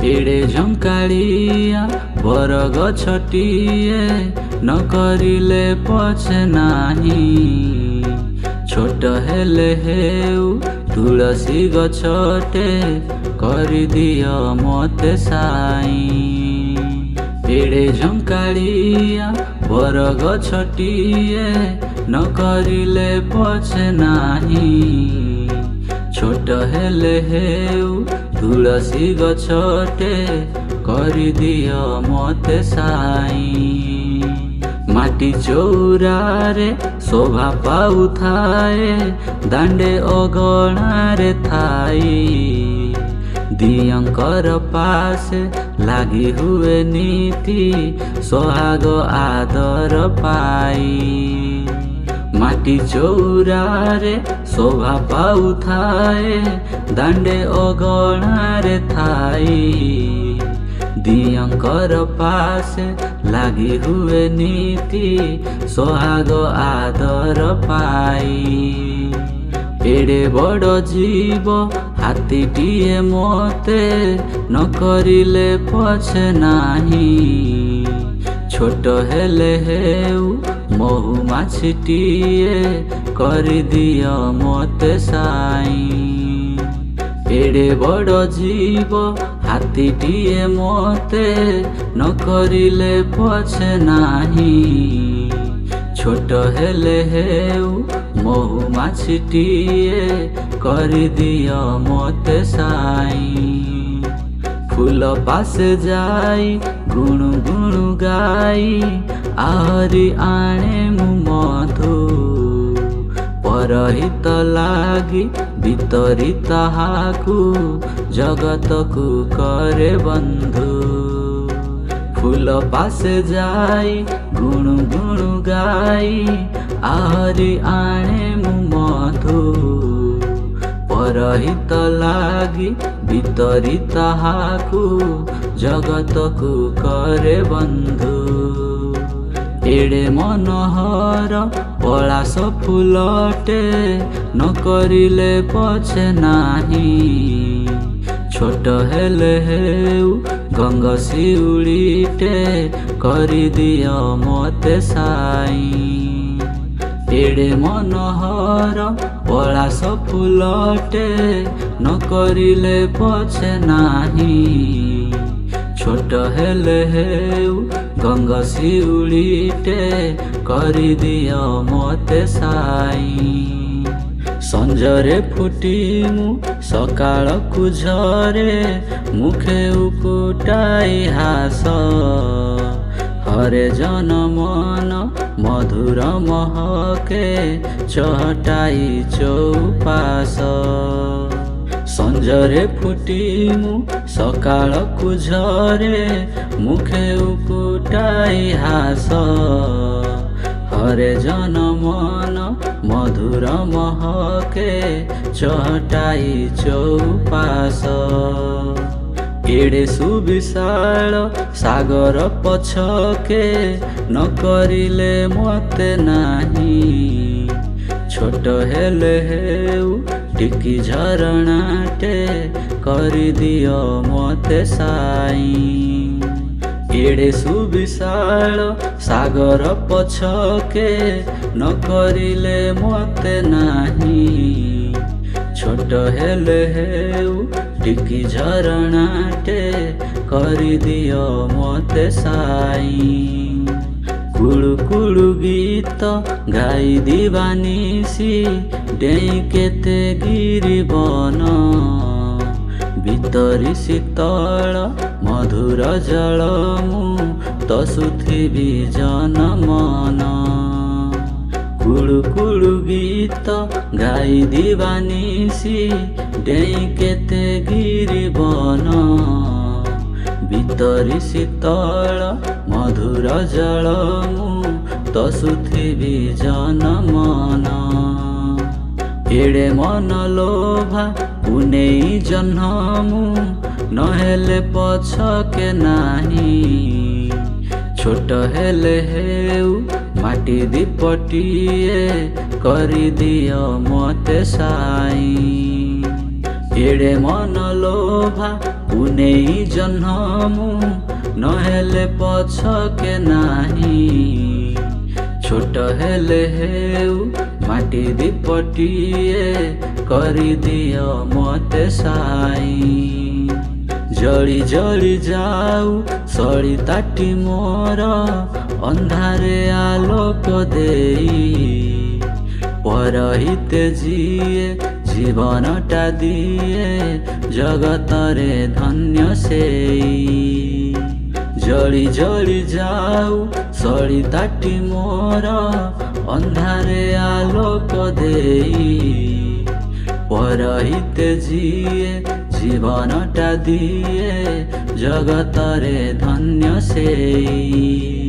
एड़े झंकाड़िया बर गछटिए न करिले पछे नाही। छोट हेले हेउ तुलसी गछटे करि दियो मते साई। एड़े झंकाड़िया बर गछटिए न करिले पछे नाही। छोट हेले हेउ तुलसी गछटे करि दियो मते साई। माटी चौरारे शोभा पाउथाए दांडे अगणारे थाई। दियंकर पासे लागी हुए नीति सोहाग आदर पाई। माटी चौरारे शोभा पाउथाए दांडे अगणारे थाई। दियंकर पासे लागी हुए नीति सोहाग आदर पाई। एड़े बड़ जीव हाथीटिए मते न करिले पछे नाही। छोट हेले हेउ महुमाछिटिए करि दियो मते साई। एड़े बड़ जीव हाथीटिए मते न करिले पछे नाही। छोट हेले हेउ महुमाछिटिए करि दियो मते साई। फूल पासे जाई गुणु गुणु गाई आहरी आणे मु मधु। परहित लागी भितरी ताहाकु जगत को करे बंधु। फूल पासे जाई गुणु गुणु गाई आहरी आणे मु मधु। परहित लागी भितरी ताहाकु जगत को करे बंधु। एड़े मनोहर पलाश फूलटे न करिले पछे नाही। छोट हेले हेउ गंगशिउड़ीटे करि दियो मते साई। एड़े मनोहर पलाश फूलटे न करिले पछे नाही। छोट हेले हेउ गंगशिउड़ीटे करि दियो मते साई। संजरे फुटिमु सकाळकु झरे मुखे उकुटाई हास। हरे जन मन मधुर महके चहटाई चौपास। संजरे फुटिमु सकाळकु झरे मुखे उकुटाई हास। हरे जन मन मधुर महके चहटाई चौपास। एड़े सुविशाल सागर पछके न करिले मते नाही। छोट हेले हेउ टिकी झरणाटे करि दियो मते साई। एड़े सुविशाल सागर पछके न करिले मते नाही। छोट हेले हेउ टिकी झरणाटे करि दियो मते साई। कुळु कुळु गीत गाई दिवानिसी डेई केते गिरिबन। भितरी शीतल मधुर जल मु तसुथिबी जन मन। कुळु कुळु गीत गाई दिवानिसी डेई केते गिरिबन। भितरी शीतल मधुर जल मु तसुथिबी जन मन। एड़े मन लोभा पुनेई जन्मु नहेले पछके नाही। छोट हेले हेउ माटी दीपटिए करि दियो मते साई। एड़े मन लोभा पुनेई जन्मु नहेले पछके नाही छोट हेले हेउ माटी दीपटिए करी दियो मते साई जली जली जाऊ सड़ी ताटी मोर अंधारे आलोक देई परहिते जिए जीवनटा दिए जगतरे धन्य सेई जली जली जाऊ सड़ी ताटी मोर अंधारे आलोक देई परहिते जिए जीवनटा दिए जगतरे धन्य सेई।